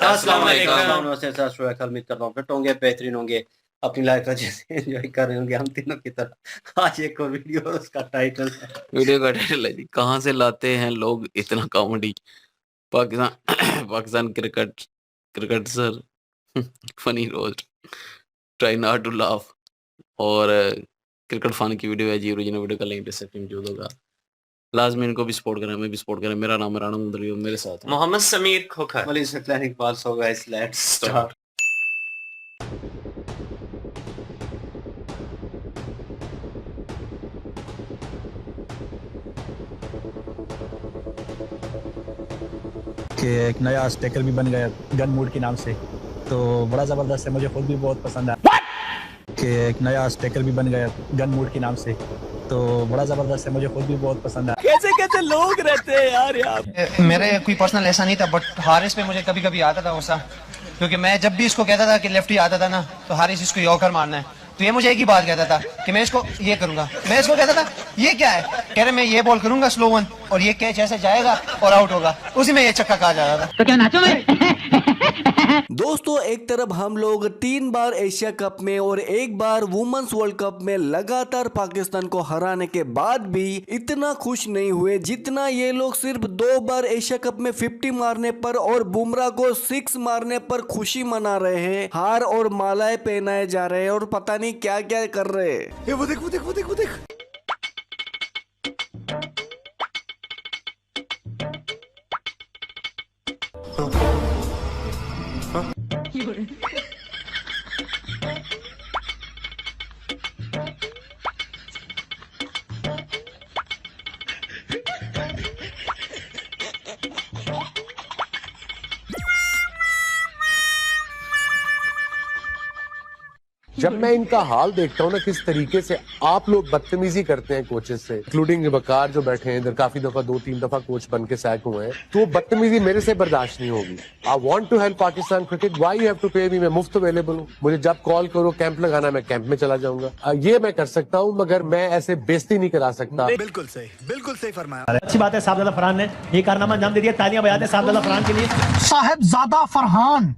अस्सलाम वालेकुम। उम्मीद करता हूँ फिट होंगे, बेहतरीन होंगे, अपनी लाइफ का जैसे एंजॉय कर रहे होंगे हम तीनों की तरह। आज एक और वीडियो, उसका टाइटल है वीडियो का टाइटल है जी, कहाँ से लाते हैं लोग इतना comedy. Pakistan Pakistan cricket sir funny roast, try not to laugh. और क्रिकेट फन की वीडियो है जी, ओरिजिनल वीडियो का लिंक डिस्क्रिप्शन में मौजूद होगा। लाजमी इनको भी सपोर्ट करें, मैं भी सपोर्ट करें। मेरा नाम है राणा मुंदरी और मेरे साथ Mohammad Sameer Khokhar. So guys, let's start. कि एक नया स्टेकर भी बन गया गन मूड के नाम से, तो बड़ा ज़बरदस्त है, मुझे खुद भी बहुत पसंद है। कि एक नया स्टेकर भी बन गया गन मूड के नाम से, तो बड़ा ज़बरदस्त है, मुझे खुद भी बहुत पसंद है। कैसे कैसे लोग रहते हैं यार यहाँ। मेरे कोई पर्सनल ऐसा नहीं था, बट हारिस पे मुझे कभी कभी आता था गुस्सा, क्योंकि मैं जब भी इसको कहता था कि लेफ्टी आता था ना, तो हारिस इसको यॉर्कर मारना है, तो ये मुझे एक ही बात कहता था कि मैं इसको ये करूंगा। मैं इसको कहता था ये क्या है, कह रहे मैं ये बॉल करूंगा स्लो वन, और ये कैच ऐसे जाएगा और आउट होगा, उसी में ये चक्का कहा जा रहा था। तो क्या नाचो मैं। दोस्तों, एक तरफ हम लोग 3 बार एशिया कप में और 1 बार वुमेन्स वर्ल्ड कप में लगातार पाकिस्तान को हराने के बाद भी इतना खुश नहीं हुए जितना ये लोग सिर्फ 2 बार एशिया कप में 50 मारने पर और बुमराह को 6 मारने पर खुशी मना रहे हैं। हार और मालाएं पहनाए जा रहे हैं और पता नहीं क्या क्या कर रहे हैं। वो देख वो देख वो देख वो देख। जब मैं इनका हाल देखता हूँ ना, किस तरीके से आप लोग बदतमीजी करते हैं कोचेस से, इंक्लूडिंग वकार जो बैठे हैं इधर, काफी दफा 2-3 दफा कोच बन के सैक हुए हैं, तो वो बदतमीजी मेरे से बर्दाश्त नहीं होगी। I want to help Pakistan cricket, why you have to pay me. मैं मुफ्त अवेलेबल हूँ, मुझे जब कॉल करो कैंप लगाना, मैं कैंप में चला जाऊंगा। ये मैं कर सकता हूँ, मगर मैं ऐसे बेइज्जती नहीं करा सकता। बिल्कुल सही फरमाया। अच्छी बात है, साहबजादा फरहान ने ये कारनामा अंजाम दे दिया। तालियां बजाते हैं साहबजादा फरहान के लिए। साहबजादा फरहान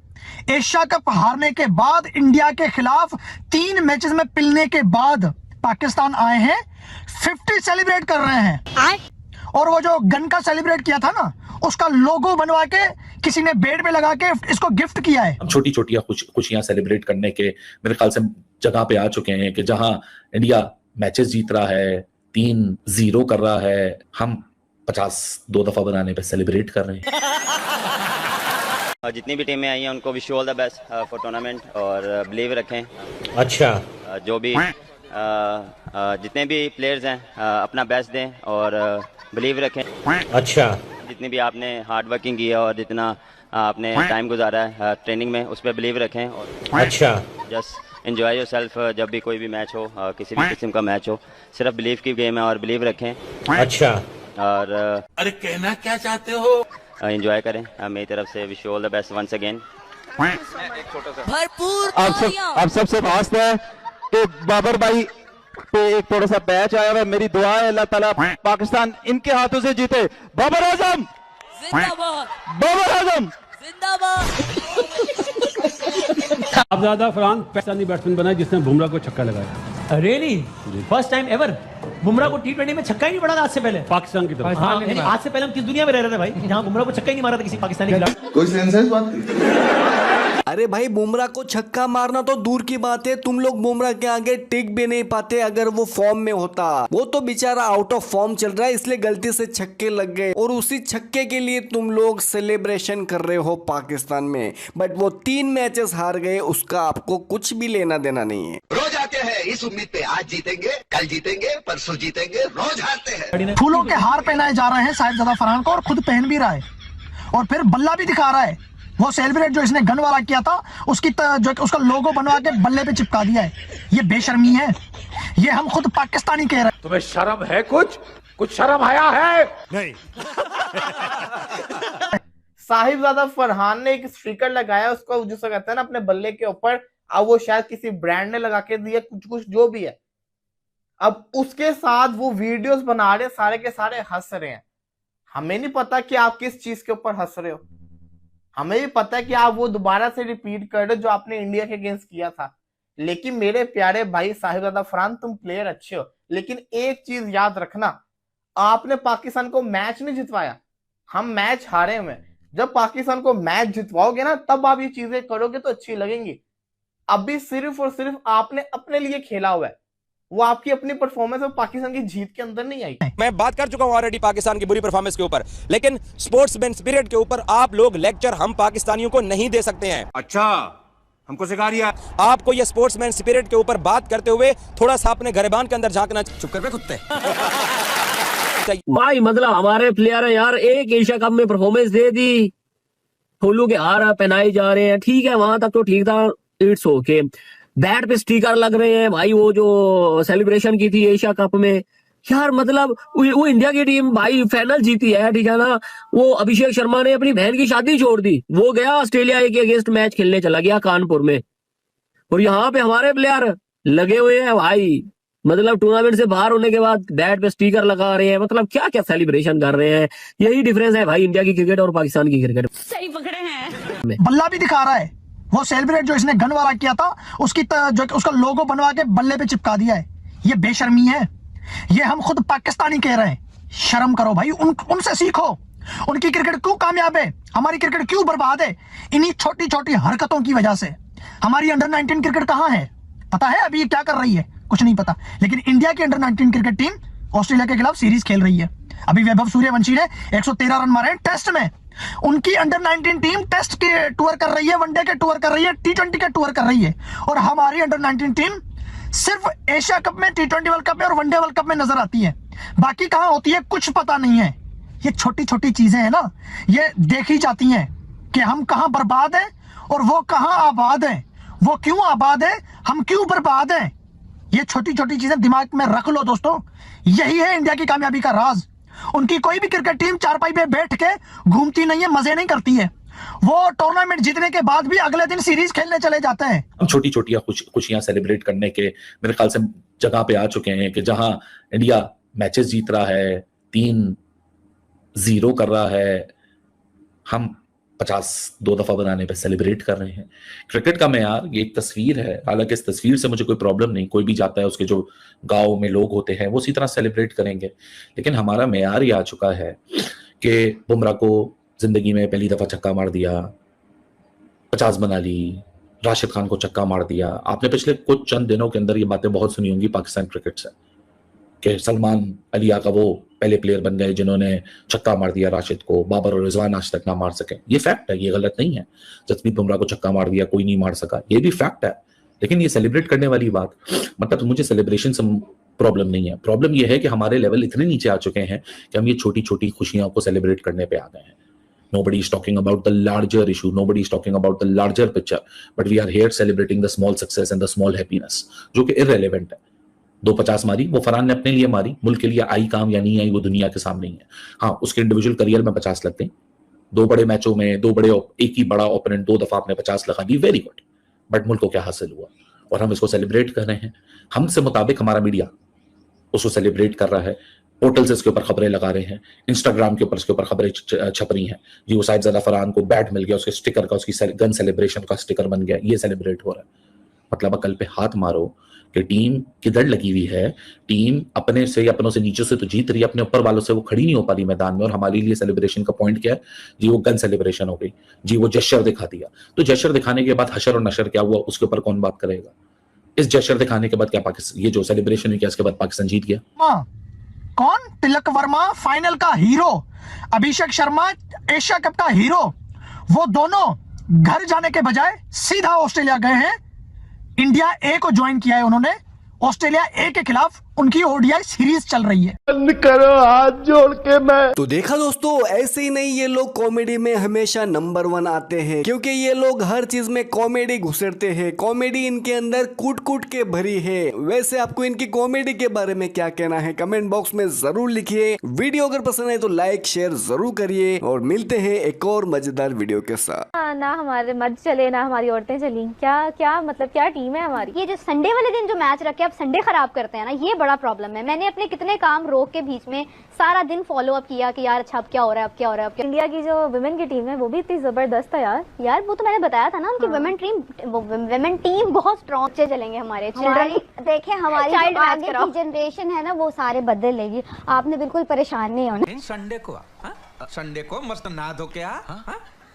एशिया कप हारने के बाद, इंडिया के खिलाफ 3 मैचेस में पिलने के बाद पाकिस्तान आए हैं, 50 सेलिब्रेट कर रहे हैं। और वो जो गन का सेलिब्रेट किया था ना, उसका लोगो बनवा के किसी ने बेड पे लगा के इसको गिफ्ट किया है। हम छोटी छोटी खुशियां सेलिब्रेट करने के मेरे ख्याल से जगह पे आ चुके हैं कि जहां इंडिया मैचेस जीत रहा है, 3-0 कर रहा है, हम 50 2 दफा बनाने पे सेलिब्रेट कर रहे हैं। जितनी भी टीमें आई हैं उनको wish you all the best for tournament, और बिलीव रखें। अच्छा, जो भी जितने भी प्लेयर्स हैं अपना बेस्ट दें और बिलीव रखें। अच्छा, जितनी भी आपने हार्ड वर्किंग की है और जितना आपने टाइम गुजारा है ट्रेनिंग में, उस पर बिलीव रखें। और अच्छा, जस्ट एंजॉय योरसेल्फ। जब भी कोई भी मैच हो, किसी भी किस्म का मैच हो, सिर्फ बिलीव की गेम है और बिलीव रखें। अच्छा, और अरे कहना क्या चाहते हो? एंजॉय करें। मेरी तरफ से wish you all the best once again. भरपूर आप सबसे फास्ट है कि बाबर भाई पे एक थोड़ा सा बैच आया हुआ। मेरी दुआ है अल्लाह ताला पाकिस्तान इनके हाथों से जीते। बाबर आजम जिंदाबाद, बाबर आजम जिंदाबाद। साहबजादा फरहान पाकिस्तानी बैट्समैन बना जिसने बुमराह को छक्का लगाया। Really first time ever Bumrah को T20 में छक्का ही नहीं पड़ा था आज से पहले पाकिस्तान की तरफ। हाँ, आज से पहले हम किस दुनिया में रह रहे थे भाई, जहाँ बुमराह को छक्का ही नहीं मारा था किसी पाकिस्तानी खिलाड़ी। कोई सेंस है इस बात की? अरे भाई, बुमराह को छक्का मारना तो दूर की बात है, तुम लोग बुमराह के आगे टिक भी नहीं पाते। अगर वो फॉर्म में होता, वो तो बेचारा आउट ऑफ फॉर्म चल रहा है, इसलिए गलती से छक्के लग गए और उसी छक्के के लिए तुम लोग सेलिब्रेशन कर रहे हो पाकिस्तान में। बट वो 3 मैचेस हार गए, उसका आपको कुछ भी लेना देना नहीं है। रोज आते हैं इस उम्मीद पे, आज जीतेंगे, कल जीतेंगे, परसों जीतेंगे, रोज हारते हैं। फूलों के हार पहनाए जा रहे हैं साहिबजादा फरहान को, और खुद पहन भी रहा है, और फिर बल्ला भी दिखा रहा है। वो सेलिब्रेट जो इसने गन वाला किया था, उसकी जो उसका लोगो बनवा के बल्ले पे चिपका दिया है। ये बेशर्मी है, ये हम खुद पाकिस्तानी कह रहे हैं। तुम्हें शर्म है? कुछ शर्म आया है? नहीं। साहिबजादा फरहान ने एक स्टिकर लगाया उसको, जिसे कहते हैं ना, अपने बल्ले के ऊपर। अब वो शायद किसी ब्रांड ने लगा के दिया, कुछ जो भी है। अब उसके साथ वो वीडियोस बना रहे, सारे के सारे हंस रहे हैं। हमें नहीं पता कि आप किस चीज के ऊपर हंस रहे हो। हमें भी पता है कि आप वो दोबारा से रिपीट कर रहे हो जो आपने इंडिया के अगेंस्ट किया था। लेकिन मेरे प्यारे भाई साहिबजादा फरहान, तुम प्लेयर अच्छे हो, लेकिन एक चीज याद रखना, आपने पाकिस्तान को मैच नहीं जितवाया, हम मैच हारे हुए। जब पाकिस्तान को मैच जितवाओगे ना, तब आप ये चीजें करोगे तो अच्छी लगेंगी। अभी सिर्फ और सिर्फ आपने अपने लिए खेला हुआ है, वो आपकी अपनी परफॉर्मेंस और पाकिस्तान की जीत के अंदर नहीं आई। मैं बात कर चुका हूं ऑलरेडी पाकिस्तान की बुरी परफॉर्मेंस के ऊपर, लेकिन स्पोर्ट्समैन स्पिरिट के ऊपर आप लोग लेक्चर हम पाकिस्तानियों को नहीं दे सकते हैं। अच्छा, हमको सिखा रही है। आपको ये स्पोर्ट्समैन स्पिरिट के ऊपर बात करते हुए थोड़ा सा अपने गरेबान के अंदर झांकना। चुप कर बे कुत्ते। भाई मतलब हमारे प्लेयर है यार, एक एशिया कप में परफॉर्मेंस दे दी, फुल्लू के हार पहनाए जा रहे हैं, ठीक है वहां तक तो ठीक था, इट्स ओके। बैट पे स्टिकर लग रहे हैं भाई, वो जो सेलिब्रेशन की थी एशिया कप में यार, मतलब वो इंडिया की टीम भाई फाइनल जीती है, ठीक है ना। वो अभिषेक शर्मा ने अपनी बहन की शादी छोड़ दी, वो गया ऑस्ट्रेलिया के अगेंस्ट मैच खेलने चला गया कानपुर में, और यहाँ पे हमारे प्लेयर लगे हुए हैं भाई, मतलब टूर्नामेंट से बाहर होने के बाद बैट पे स्टिकर लगा रहे हैं, मतलब क्या क्या सेलिब्रेशन कर रहे हैं। यही डिफरेंस है भाई इंडिया की क्रिकेट और पाकिस्तान की क्रिकेट। सही पकड़े हैं। बल्ला भी दिखा रहा है, वो सेलिब्रेट जो इसने गन वाला किया था उसकी जो उसका लोगो बनवा के बल्ले पे चिपका दिया है, ये बेशर्मी है। ये हम खुद पाकिस्तानी कह रहे हैं, शर्म करो भाई, उनसे सीखो। उनकी क्रिकेट क्यों कामयाब है, हमारी क्रिकेट क्यों बर्बाद है? इन्हीं छोटी छोटी हरकतों की वजह से। हमारी अंडर 19 क्रिकेट कहाँ है पता है? अभी ये क्या कर रही है कुछ नहीं पता, लेकिन इंडिया की अंडर 19 क्रिकेट टीम ऑस्ट्रेलिया के खिलाफ सीरीज खेल रही है। अभी वैभव सूर्यवंशी ने 113 रन मारे टेस्ट में। उनकी अंडर 19 टीम टेस्ट के टूर कर रही है, वनडे के टूर कर रही है, T20 के टूर कर रही है, और हमारी अंडर 19 टीम सिर्फ एशिया कप में, T20 वर्ल्ड कप में और वनडे वर्ल्ड कप में नजर आती है, बाकी कहां होती है कुछ पता नहीं है। ये छोटी छोटी चीजें हैं ना, ये देखी जाती हैं कि हम कहां बर्बाद हैं और वो कहां आबाद हैं। वो क्यों आबाद है, हम क्यों बर्बाद हैं, ये छोटी छोटी चीजें दिमाग में रख लो दोस्तों। यही है इंडिया की कामयाबी का राज। उनकी कोई भी क्रिकेट टीम चारपाई पे बैठ के घूमती नहीं है, मजे नहीं करती है, वो टूर्नामेंट जीतने के बाद भी अगले दिन सीरीज खेलने चले जाते हैं। हम छोटी छोटी खुशियां सेलिब्रेट करने के मेरे ख्याल से जगह पे आ चुके हैं कि जहां इंडिया मैचेस जीत रहा है, 3-0 कर रहा है, हम 50 2 दफा बनाने पे सेलिब्रेट कर रहे हैं। क्रिकेट का मेयार ये एक तस्वीर है, हालांकि इस तस्वीर से मुझे कोई प्रॉब्लम नहीं, कोई भी जाता है उसके जो गांव में लोग होते हैं वो उसी तरह सेलिब्रेट करेंगे, लेकिन हमारा मेयार ये आ चुका है कि बुमराह को जिंदगी में पहली दफा छक्का मार दिया, 50 बना ली, राशिद खान को छक्का मार दिया। आपने पिछले कुछ चंद दिनों के अंदर ये बातें बहुत सुनी होंगी पाकिस्तान क्रिकेट से कि सलमान अली आका वो पहले प्लेयर बन गए जिन्होंने छक्का मार दिया राशिद को, बाबर और रिजवान आज तक ना मार सके। ये फैक्ट है, ये गलत नहीं है। जसप्रीत बुमराह को छक्का मार दिया, कोई नहीं मार सका, ये भी फैक्ट है। लेकिन ये सेलिब्रेट करने वाली बात, मतलब मुझे सेलिब्रेशन से प्रॉब्लम नहीं है, प्रॉब्लम ये है कि हमारे लेवल इतने नीचे आ चुके हैं कि हम ये छोटी छोटी खुशियों को सेलिब्रेट करने पे आ गए हैं। Nobody is talking about the larger issue. Nobody is talking about the larger picture. But we are here celebrating the small success and the small happiness, जो कि irrelevant है। 250 मारी, वो फरहान ने अपने लिए मारी, मुल्क के लिए आई काम या नहीं आई वो दुनिया के सामने ही है। हाँ, उसके इंडिविजुअल करियर में 50 लगते हैं, 2 बड़े मैचों में एक ही बड़ा ओपोनेंट 2 दफा आपने 50 लगा दी, वेरी गुड। बट मुल्क को क्या हासिल हुआ, और हम इसको सेलिब्रेट कर रहे हैं। हमसे मुताबिक हमारा मीडिया उसको सेलिब्रेट कर रहा है, पोर्टल से इसके ऊपर खबरें लगा रहे हैं, इंस्टाग्राम के ऊपर इसके ऊपर खबरें छप रही हैं जी वो साहिबजादा फरहान को बैट मिल गया, उसके स्टिकर का, उसकी गन सेलिब्रेशन का स्टिकर बन गया, ये सेलिब्रेट हो रहा है। मतलब अकल पे हाथ मारो कि टीम किधर लगी हुई है, टीम अपने से अपनों से नीचे से तो जीत रही है, अपने ऊपर वालों से वो खड़ी नहीं हो पा रही मैदान में, और हमारे लिए सेलिब्रेशन का पॉइंट क्या है जी, वो गन सेलिब्रेशन हो गई जी, वो जेस्चर दिखा दिया। तो जेस्चर दिखाने के बाद हशर और नशर क्या हुआ, उसके ऊपर कौन बात करेगा? इस जेस्चर दिखाने के बाद क्या पाकिस्तान, ये जो सेलिब्रेशन हुई क्या इसके बाद पाकिस्तान जीत गया? कौन? तिलक वर्मा फाइनल का hero, Abhishek Sharma Asia cup का हीरो, वो दोनों घर जाने के बजाय सीधा ऑस्ट्रेलिया गए हैं। इंडिया ए को ज्वाइन किया है उन्होंने, ऑस्ट्रेलिया ए के खिलाफ उनकी ओडीआई सीरीज चल रही है। बंद करो हाथ जोड़ के मैं। तो देखा दोस्तों, ऐसे ही नहीं, ये लोग कॉमेडी में हमेशा नंबर 1 आते हैं, क्योंकि ये लोग हर चीज में कॉमेडी घुसेड़ते हैं। कॉमेडी इनके अंदर कूट कूट के भरी है। वैसे आपको इनकी कॉमेडी के बारे में क्या कहना है कमेंट बॉक्स में जरूर लिखिए। वीडियो अगर पसंद है तो लाइक शेयर जरूर करिए, और मिलते हैं एक और मजेदार वीडियो के साथ। ना हमारे मर्द चले ना हमारी औरतें चली, क्या क्या मतलब क्या टीम है हमारी। ये जो संडे वाले दिन जो मैच रखे आप संडे खराब करते हैं ना, ये बड़ा प्रॉब्लम है। मैंने अपने कितने काम रोक के बीच में सारा दिन फॉलो अप किया कि यार अच्छा अब क्या हो रहा है, अब क्या हो रहा है, अब क्या। इंडिया की जो वुमेन की टीम है वो भी इतनी जबरदस्त है यार वो तो मैंने बताया था ना, उनकी वुमेन टीम बहुत स्ट्रॉन्ग से चलेंगे हमारे चिल्ड्रन। देखिए हमारी जो आगे की जनरेशन है ना वो सारे बदल लेगी, आपने बिल्कुल परेशान नहीं होना। संडे को मस्त नहा धो के आ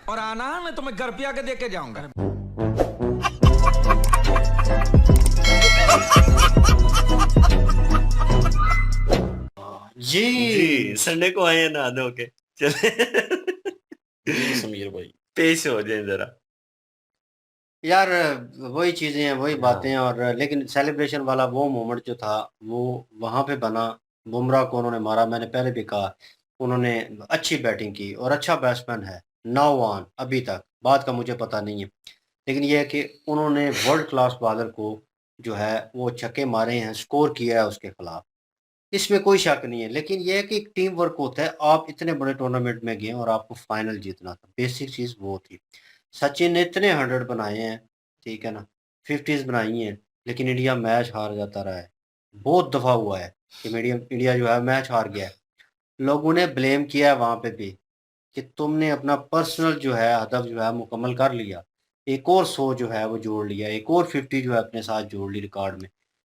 और आना, मैं तुम्हें घर पे आके देके जाऊंगा। जी संडे को आए ना दो के चले समीर भाई पेश हो जाए जरा। यार वही चीजें हैं, वही बातें हैं। और लेकिन सेलिब्रेशन वाला वो मोमेंट जो था वो वहां पे बना। बुमराह को उन्होंने मारा, मैंने पहले भी कहा उन्होंने अच्छी बैटिंग की और अच्छा बैट्समैन है। 9 ऑन अभी तक, बात का मुझे पता नहीं है, लेकिन यह है कि उन्होंने वर्ल्ड क्लास बॉलर को जो है वो छक्के मारे हैं, स्कोर किया है उसके खिलाफ, इसमें कोई शक नहीं है। लेकिन यह है कि एक टीम वर्क होता है। आप इतने बड़े टूर्नामेंट में गए और आपको फाइनल जीतना था, बेसिक चीज़ वो थी। सचिन ने इतने 100 बनाए हैं, ठीक है ना, 50s बनाई हैं, लेकिन इंडिया मैच हार जाता रहा है। बहुत दफ़ा हुआ है कि इंडिया जो है मैच हार गया है। लोगों ने ब्लेम किया है वहाँ पे भी कि तुमने अपना पर्सनल जो है हदफ जो है मुकम्मल कर लिया, एक और 100 जो है वो जोड़ लिया, एक और 50 जो है अपने साथ जोड़ ली रिकॉर्ड में,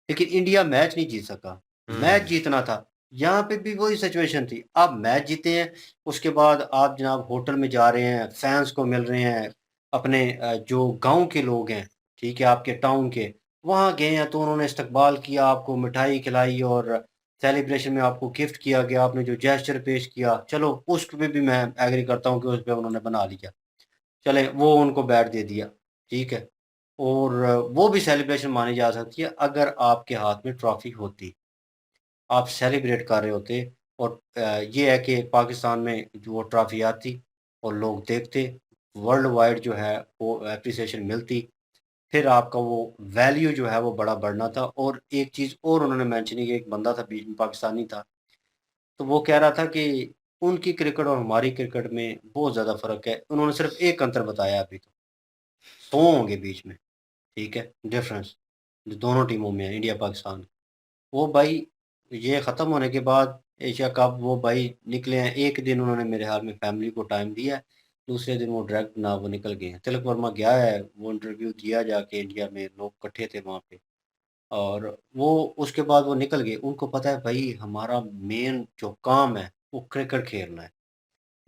लेकिन इंडिया मैच नहीं जीत सका। मैच जीतना था, यहाँ पे भी वही सिचुएशन थी। आप मैच जीते हैं, उसके बाद आप जनाब होटल में जा रहे हैं, फैंस को मिल रहे हैं, अपने जो गांव के लोग हैं, ठीक है, आपके टाउन के, वहाँ गए हैं तो उन्होंने इस्तकबाल किया, आपको मिठाई खिलाई और सेलिब्रेशन में आपको गिफ्ट किया गया, आपने जो जेस्चर पेश किया, चलो उस पे भी मैं एग्री करता हूँ कि उस पर उन्होंने बना लिया, चले वो उनको बैट दे दिया, ठीक है। और वो भी सेलिब्रेशन मानी जा सकती है अगर आपके हाथ में ट्रॉफी होती, आप सेलिब्रेट कर रहे होते। और ये है कि पाकिस्तान में जो वो ट्रॉफी आती और लोग देखते, वर्ल्ड वाइड जो है वो एप्रिसिएशन मिलती, फिर आपका वो वैल्यू जो है वो बड़ा बढ़ना था। और एक चीज़ और उन्होंने मेंशन की, एक बंदा था बीच में पाकिस्तानी था, तो वो कह रहा था कि उनकी क्रिकेट और हमारी क्रिकेट में बहुत ज़्यादा फ़र्क है। उन्होंने सिर्फ एक अंतर बताया, अभी तो 100 होंगे बीच में, ठीक है, डिफरेंस जो दोनों टीमों में है, इंडिया पाकिस्तान। वो भाई ये ख़त्म होने के बाद एशिया कप वो भाई निकले हैं, एक दिन उन्होंने मेरे ख्याल में फैमिली को टाइम दिया है, दूसरे दिन वो डायरेक्ट ना वो निकल गए हैं। तिलक वर्मा गया है, वो इंटरव्यू दिया जाके, इंडिया में लोग इकट्ठे थे वहाँ पे, और वो उसके बाद वो निकल गए। उनको पता है भाई हमारा मेन जो काम है वो क्रिकेट खेलना है।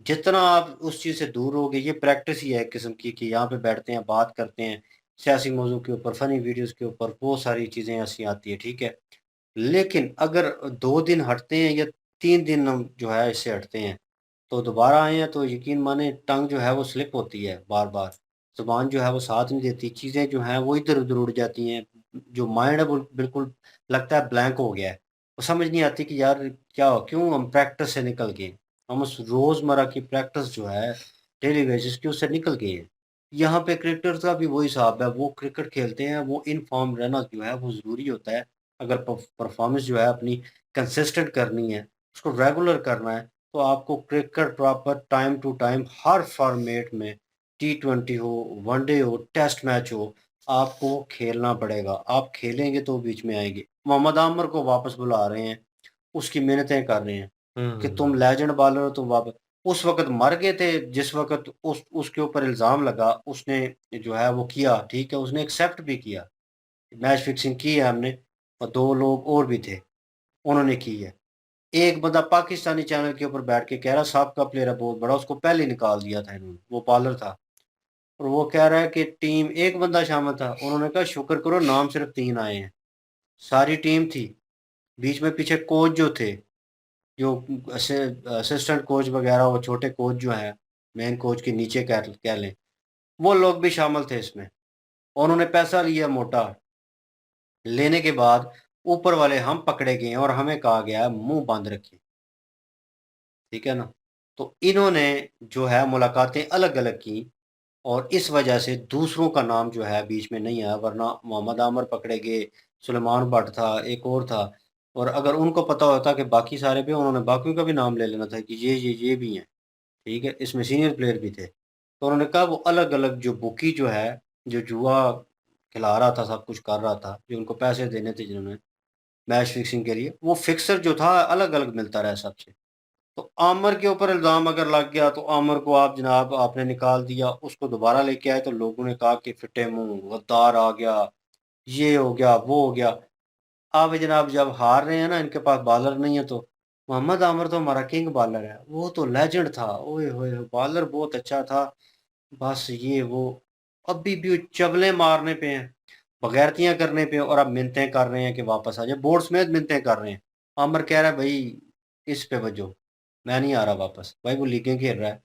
जितना आप उस चीज़ से दूर होगे, ये प्रैक्टिस ही है एक किस्म की, कि यहाँ पे बैठते हैं, बात करते हैं सियासी मौजू के ऊपर, फ़नी वीडियोज़ के ऊपर, बहुत सारी चीज़ें ऐसी आती है, ठीक है। लेकिन अगर 2 दिन हटते हैं या 3 दिन हम जो है इससे हटते हैं, तो दोबारा आए हैं तो यकीन माने टंग जो है वो स्लिप होती है बार-बार, ज़ुबान जो है वो साथ नहीं देती, चीज़ें जो हैं वो इधर-उधर उड़ जाती हैं, जो माइंड है वो बिल्कुल लगता है ब्लैंक हो गया है। वो समझ नहीं आती कि यार क्या क्यों हम प्रैक्टिस से निकल गए, हम उस रोज़मर्रा की प्रैक्टिस जो है डेली बेसिस की उससे निकल गए हैं। यहाँ पे क्रिकेटर्स का भी वही हिसाब है, वो क्रिकेट खेलते हैं, वो इन फॉर्म रहना जो है वो ज़रूरी होता है। अगर परफॉर्मेंस जो है अपनी कंसिस्टेंट करनी है, उसको रेगुलर करना है, तो आपको cricket proper time to time हर फॉर्मेट में, T20 हो, वनडे हो, टेस्ट मैच हो, आपको खेलना पड़ेगा। आप खेलेंगे तो बीच में आएंगे। मोहम्मद आमर को वापस बुला रहे हैं, उसकी मेहनतें कर रहे हैं कि तुम लेजेंड बॉलर हो, तुम वापस। उस वक्त मर गए थे जिस वक्त उसके ऊपर इल्ज़ाम लगा, उसने जो है वो किया, ठीक है, उसने एक्सेप्ट भी किया, मैच फिक्सिंग की है हमने, और 2 लोग और भी थे, उन्होंने की है। एक बंदा पाकिस्तानी चैनल के ऊपर बैठ के कह रहा साहब का प्लेयर है बहुत बड़ा, उसको पहले निकाल दिया था इन्होंने, वो बॉलर था, और वो कह रहा है कि टीम एक बंदा शामिल था, उन्होंने कहा शुक्र करो नाम सिर्फ 3 आए हैं, सारी टीम थी। बीच में पीछे कोच जो थे, जो असिस्टेंट कोच वगैरह, वो छोटे कोच जो हैं, मेन कोच के नीचे कह लें, वो लोग भी शामिल थे इसमें। उन्होंने पैसा लिया मोटा, लेने के बाद ऊपर वाले हम पकड़े गए और हमें कहा गया है मुंह बंद रखिए, ठीक है ना। तो इन्होंने जो है मुलाकातें अलग अलग की, और इस वजह से दूसरों का नाम जो है बीच में नहीं आया, वरना मोहम्मद आमर पकड़े गए, सुलेमान भट्ट था, एक और था, और अगर उनको पता होता कि बाकी सारे पे, उन्होंने बाकियों का भी नाम ले लेना था कि ये भी हैं, ठीक है, इसमें सीनियर प्लेयर भी थे। तो उन्होंने कहा वो अलग अलग जो बुकी जो है, जो जुआ खिला रहा था, सब कुछ कर रहा था, जो उनको पैसे देने थे जिन्होंने, मैच फिक्सिंग के लिए, वो फिक्सर जो था अलग अलग मिलता रहा सबसे। तो आमिर के ऊपर इल्ज़ाम अगर लग गया तो आमिर को आप जनाब आपने निकाल दिया, उसको दोबारा लेके आए तो लोगों ने कहा कि फिटे मुंह गद्दार आ गया, ये हो गया वो हो गया। अब जनाब जब हार रहे हैं ना, इनके पास बॉलर नहीं है, तो मोहम्मद आमिर तो हमारा किंग बॉलर है, वो तो लेजेंड था, ओए होए बॉलर बहुत अच्छा था। बस ये वो अभी भी वो चबले मारने पे हैं, बगैरतियां करने पे, और अब मिन्नतें कर रहे हैं कि वापस आ जाए, बोर्ड समेत मिन्नतें कर रहे हैं। आमिर कह रहा है भाई इस पे वजो, मैं नहीं आ रहा वापस। भाई वो लीगें खेल रहा है,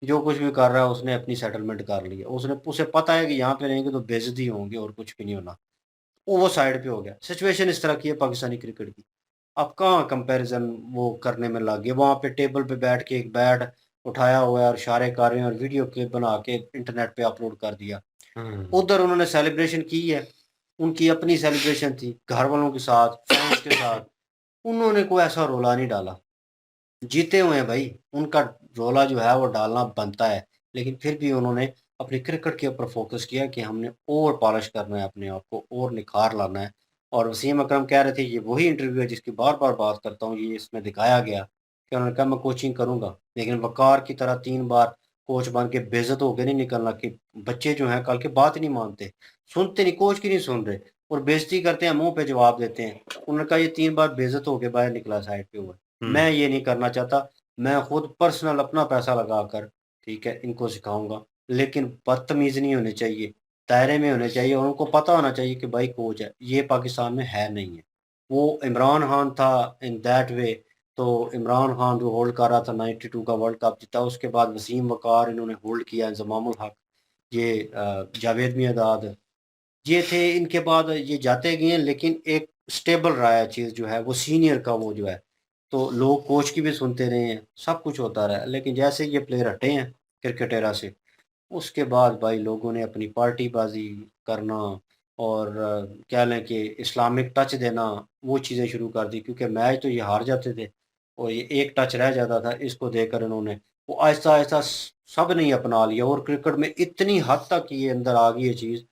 जो कुछ भी कर रहा है उसने अपनी सेटलमेंट कर ली है, उसे पता है कि यहाँ पे रहेंगे तो बेइज्जती होंगे और कुछ भी नहीं होना। वो साइड पे हो गया। सिचुएशन इस तरह की है पाकिस्तानी क्रिकेट की। अब कहाँ कंपैरिजन वो करने में लग गए, वहाँ पे टेबल पे बैठ के एक बैट उठाया हुआ है और इशारे कर रहे हैं और वीडियो क्लिप बना के इंटरनेट पे अपलोड कर दिया। उधर उन्होंने सेलिब्रेशन की है, उनकी अपनी सेलिब्रेशन थी घर वालों के साथ, फैंस के साथ, उन्होंने कोई ऐसा रोला नहीं डाला। जीते हुए हैं भाई, उनका रोला जो है वो डालना बनता है, लेकिन फिर भी उन्होंने अपनी क्रिकेट के ऊपर फोकस किया कि हमने और पॉलिश करना है, अपने आप को और निखार लाना है। और वसीम अकरम कह रहे थे, ये वही इंटरव्यू है जिसकी बार बार बात करता हूँ, ये इसमें दिखाया गया कि उन्होंने कहा मैं कोचिंग करूंगा, लेकिन वकार की तरह 3 बार कोच बन के बेइज्जत होकर नहीं निकलना, कि बच्चे जो हैं कल के बात ही नहीं मानते, सुनते नहीं, कोच की नहीं सुन रहे और बेइज्जती करते हैं, मुंह पे जवाब देते हैं। उन्होंने कहा ये 3 बार बेइज्जत होकर बाहर निकला साइड पे हुआ, मैं ये नहीं करना चाहता, मैं खुद पर्सनल अपना पैसा लगाकर ठीक है इनको सिखाऊंगा, लेकिन बदतमीज नहीं होने चाहिए, दायरे में होने चाहिए, और उनको पता होना चाहिए कि भाई कोच है, ये पाकिस्तान में है नहीं है। वो इमरान खान था इन दैट वे, तो इमरान खान जो होल्ड कर रहा था 92 का वर्ल्ड कप जीता, उसके बाद वसीम वकार इन्होंने होल्ड किया, इंजमामुल हक, ये जावेद मियांदाद, ये थे। इनके बाद ये जाते गए हैं, लेकिन एक स्टेबल रहा है चीज़ जो है वो सीनियर का वो जो है, तो लोग कोच की भी सुनते रहे हैं, सब कुछ होता रहा है। लेकिन जैसे ये प्लेयर हटे हैं क्रिकेट एरा से, उसके बाद भाई लोगों ने अपनी पार्टीबाजी करना और कह लें कि इस्लामिक टच देना, वो चीज़ें शुरू कर दी, क्योंकि मैच तो ये हार जाते थे और ये एक टच रह जाता था, इसको देकर इन्होंने वो आहिस्ता आहिस्ता सब ने ही अपना लिया, और क्रिकेट में इतनी हद तक ये अंदर आ गई है चीज़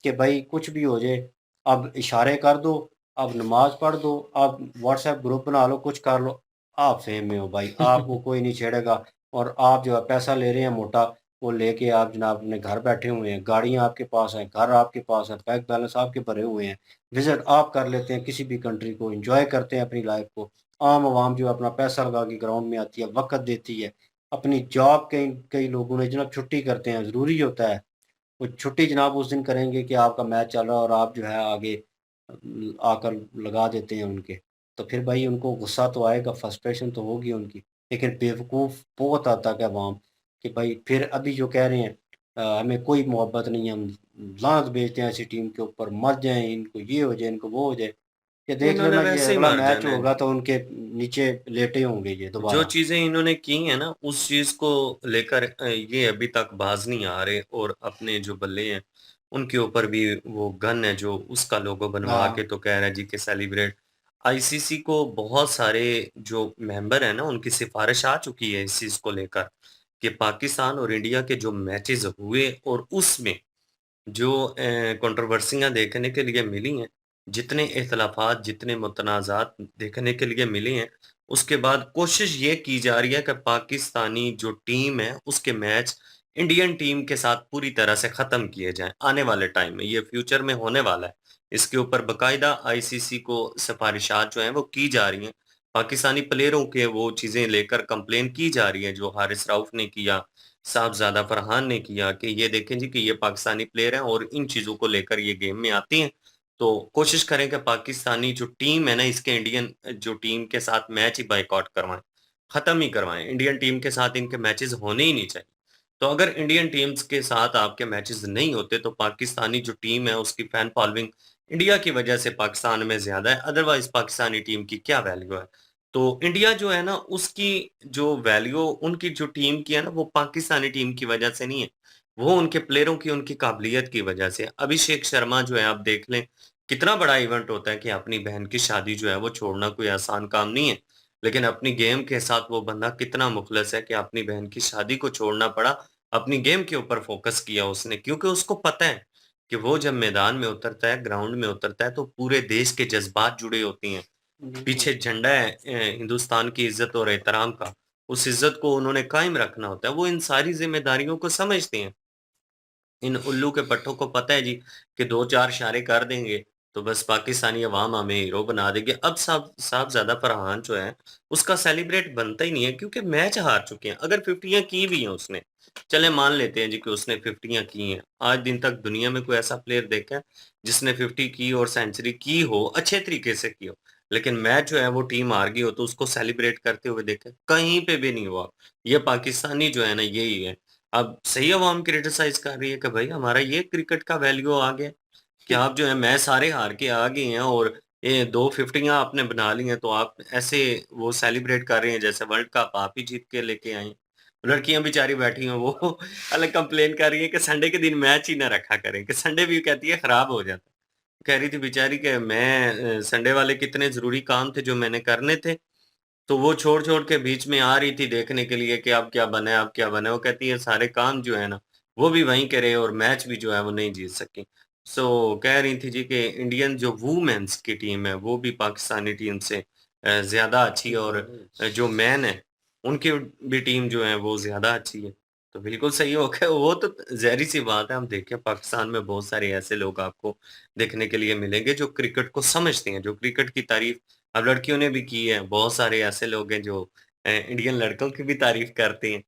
कि भाई कुछ भी हो जाए, अब इशारे कर दो, अब नमाज पढ़ दो, अब व्हाट्सएप ग्रुप बना लो, कुछ कर लो, आप फेम में हो भाई, आपको कोई नहीं छेड़ेगा। और आप जो है पैसा ले रहे हैं मोटा, वो लेके आप जनाब अपने घर बैठे हुए हैं, गाड़ियाँ आपके पास हैं, घर आपके पास है, बैंक बैलेंस आपके भरे हुए हैं, विजिट आप कर लेते हैं किसी भी कंट्री को, एंजॉय करते हैं अपनी लाइफ को। आम आवाम जो अपना पैसा लगा के ग्राउंड में आती है, वक्त देती है, अपनी जॉब, कई कई लोगों ने जनाब छुट्टी करते हैं, ज़रूरी होता है वो छुट्टी जनाब उस दिन करेंगे कि आपका मैच चल रहा है और आप जो है आगे आकर लगा देते हैं उनके, तो फिर भाई उनको गुस्सा तो आएगा, फ्रस्ट्रेशन तो होगी उनकी। लेकिन बेवकूफ़ बहुत हद तक है अवाम, कि भाई फिर अभी जो कह रहे हैं हमें कोई मोहब्बत नहीं है, हम लानत भेजते हैं ऐसी टीम के ऊपर, मर जाएँ, इनको ये हो जाए, इनको वो हो जाए। ये देख उन्होंने लेना, ये वैसे ही अगला मार मैच जाना है। होगा तो उनके नीचे लेटे होंगे ये जो दोबारा। चीजें इन्होंने की हैं ना, उस चीज को लेकर ये अभी तक बाज नहीं आ रहे, और अपने जो बल्ले हैं उनके ऊपर भी वो गन है जो उसका लोगो बनवा के हाँ। तो कह रहा है जी कि सेलिब्रेट। आईसीसी को बहुत सारे जो मेंबर हैं ना, उनकी सिफारिश आ चुकी है इस चीज को लेकर कि पाकिस्तान और इंडिया के जो मैचेस हुए और उसमें जो कंट्रोवर्सियां देखने के लिए मिली हैं, जितने इख्तलाफात, जितने मुतनाज़ात देखने के लिए मिले हैं, उसके बाद कोशिश ये की जा रही है कि पाकिस्तानी जो टीम है, उसके मैच इंडियन टीम के साथ पूरी तरह से ख़त्म किए जाएँ, आने वाले टाइम में। ये फ्यूचर में होने वाला है। इसके ऊपर बाकायदा आईसीसी को सिफ़ारिशात जो हैं, वो की जा रही हैं। पाकिस्तानी प्लेयरों के वो चीज़ें लेकर कंप्लेन की जा रही है, जो हारिस रऊफ़ ने किया, साहबज़ादा फरहान ने किया कि ये देखें जी कि ये पाकिस्तानी प्लेयर हैं और इन चीज़ों को लेकर ये गेम में आती हैं। तो कोशिश करें कि पाकिस्तानी जो टीम है ना, इसके इंडियन जो टीम के साथ मैच ही बायकॉट करवाएँ, ख़त्म ही करवाएँ। इंडियन टीम के साथ इनके मैचेज़ होने ही नहीं चाहिए। तो अगर इंडियन टीम्स के साथ आपके मैचेज़ नहीं होते, तो पाकिस्तानी जो टीम है, उसकी फैन फॉलोइंग इंडिया की वजह से पाकिस्तान में ज़्यादा है, अदरवाइज़ पाकिस्तानी टीम की क्या वैल्यू है? तो इंडिया जो है ना, उसकी जो वैल्यू उनकी जो टीम की है ना, वो पाकिस्तानी टीम की वजह से नहीं है, वो उनके प्लेयरों की, उनकी काबिलियत की वजह से है। अभिषेक शर्मा जो है, आप देख लें, कितना बड़ा इवेंट होता है कि अपनी बहन की शादी जो है, वो छोड़ना कोई आसान काम नहीं है। लेकिन अपनी गेम के साथ वो बंदा कितना मुखलिस है कि अपनी बहन की शादी को छोड़ना पड़ा, अपनी गेम के ऊपर फ़ोकस किया उसने, क्योंकि उसको पता है कि वो जब मैदान में उतरता है, ग्राउंड में उतरता है, तो पूरे देश के जज़्बात जुड़े होती हैं। पीछे झंडा है हिंदुस्तान की इज़्ज़त और एहतराम का, उस इज़्ज़त को उन्होंने कायम रखना होता है। वो इन सारी ज़िम्मेदारियों को समझते हैं। इन उल्लू के पट्टों को पता है जी कि 2-4 इशारे कर देंगे, तो बस पाकिस्तानी अवाम हमें हीरो बना देंगे। अब साहबज़ादा फरहान जो है, उसका सेलिब्रेट बनता ही नहीं है क्योंकि मैच हार चुके हैं। अगर 50 की भी हैं उसने, चलें मान लेते हैं जी कि उसने 50 की हैं। आज दिन तक दुनिया में कोई ऐसा प्लेयर देखा है, जिसने 50 की और सेंचुरी की हो, अच्छे तरीके से की हो। लेकिन मैच जो है वो टीम हार गई हो तो उसको सेलिब्रेट करते हुए देखें, कहीं पे भी नहीं हुआ। ये पाकिस्तानी जो है ना, यही है। अब सही अवाम क्रिटिसाइज़ कर रही है कि भाई हमारा ये क्रिकेट का वैल्यू आ गया, कि आप जो है मैच सारे हार के आ गए हैं और ये 2 फिफ्टियाँ आपने बना ली हैं, तो आप ऐसे वो सेलिब्रेट कर रहे हैं जैसे वर्ल्ड कप आप ही जीत के लेके आए हैं। लड़कियाँ बेचारी बैठी हैं वो अलग कंप्लेन कर रही हैं कि संडे के दिन मैच ही ना रखा करें, कि संडे भी कहती है खराब हो जाता है। कह रही थी बेचारी कि मैं संडे वाले कितने ज़रूरी काम थे जो मैंने करने थे, तो वो छोड़-छोड़ के बीच में आ रही थी देखने के लिए कि अब क्या बना है अब क्या बना है। वो कहती है सारे काम जो है ना, वो भी वहीं के रहे और मैच भी जो है वो नहीं जीत सकी। सो कह रही थी जी कि इंडियन जो वूमेन्स की टीम है, वो भी पाकिस्तानी टीम से ज़्यादा अच्छी है और जो मैन है, उनकी भी टीम जो है वो ज़्यादा अच्छी है। तो बिल्कुल सही हो गया, वो तो ज़ाहिर-सी बात है। हम देखें पाकिस्तान में बहुत सारे ऐसे लोग आपको देखने के लिए मिलेंगे जो क्रिकेट को समझते हैं, जो क्रिकेट की तारीफ़ अब लड़कियों ने भी की है, बहुत सारे ऐसे लोग हैं जो इंडियन लड़कों की भी तारीफ़ करते हैं।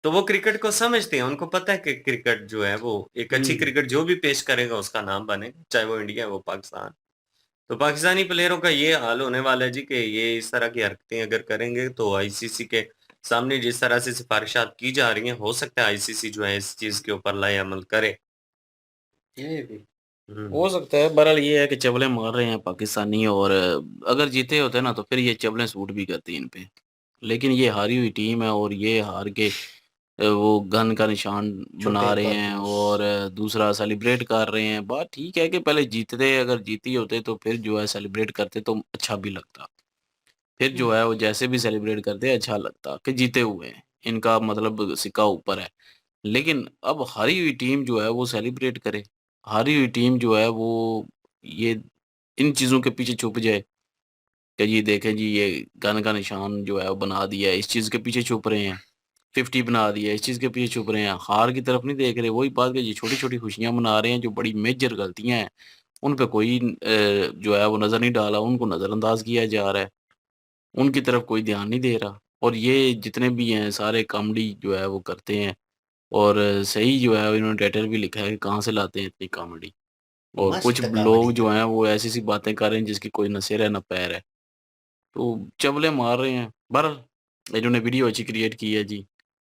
तो वो क्रिकेट को समझते हैं, उनको पता है कि क्रिकेट जो है वो एक अच्छी क्रिकेट जो भी पेश करेगा उसका नाम बनेगा, चाहे वो इंडिया है, वो पाकिस्तान। तो पाकिस्तानी प्लेयरों का ये हाल होने वाला है जी कि ये इस तरह की हरकतें अगर करेंगे तो आईसीसी के सामने जिस तरह से सिफ़ारिशात की जा रही हैं, हो सकता है आईसीसी जो है इस चीज़ के ऊपर लाए अमल करे। ये भी। हो सकता है, बहरहाल ये है कि चवलें मार रहे हैं पाकिस्तानी और अगर जीते होते ना तो फिर ये चवलें सूट भी करती इन पे। लेकिन ये हारी हुई टीम है और ये हार के वो गन का निशान बना रहे हैं और दूसरा सेलिब्रेट कर रहे हैं। बात ठीक है कि पहले जीतते, अगर जीती होते तो फिर जो है सेलिब्रेट करते तो अच्छा भी लगता। फिर जो है वो जैसे भी सेलिब्रेट करते अच्छा लगता कि जीते हुए हैं, इनका मतलब सिक्का ऊपर है। लेकिन अब हारी हुई टीम जो है वो सेलिब्रेट करे, हारी हुई टीम जो है वो ये इन चीज़ों के पीछे छुप जाए कि ये देखें जी ये गन का निशान जो है वो बना दिया है, इस चीज़ के पीछे छुप रहे हैं, 50 बना दिया है, इस चीज़ के पीछे छुप रहे हैं, हार की तरफ नहीं देख रहे। वही बात कि ये छोटी-छोटी खुशियाँ मना रहे हैं, जो बड़ी मेजर गलतियाँ हैं, उन पे कोई जो है वो नज़र नहीं डाला, उनको नज़रअंदाज किया जा रहा है, उनकी तरफ कोई ध्यान नहीं दे रहा। और ये जितने भी हैं सारे कॉमेडी जो है वो करते हैं और सही जो है इन्होंने टाइटल भी लिखा है कि कहाँ से लाते हैं इतनी कॉमेडी। और कुछ मस्त लोग कॉमेडी। जो हैं वो ऐसी-ऐसी बातें कर रहे हैं जिसकी कोई ना सिर है ना पैर है। तो चवलें मार रहे हैं। बहरहाल इन्होंने वीडियो अच्छी क्रिएट की है जी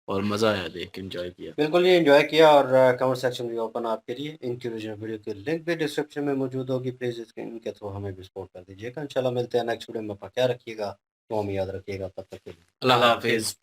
और मज़ा आया देख के, एन्जॉय किया। बिल्कुल ये एन्जॉय किया और कमेंट सेक्शन भी ओपन आपके लिए। इनकी ओरिजिनल वीडियो की लिंक भी डिस्क्रिप्शन में मौजूद होगी। प्लीज़ इसके इनके थ्रू हमें भी सपोर्ट कर दीजिएगा। इंशाल्लाह मिलते हैं नेक्स्ट वीडियो में। अपना ख्याल रखिएगा, दुआ में याद रखिएगा। तब तक के लिए अल्लाह हाफ़िज़।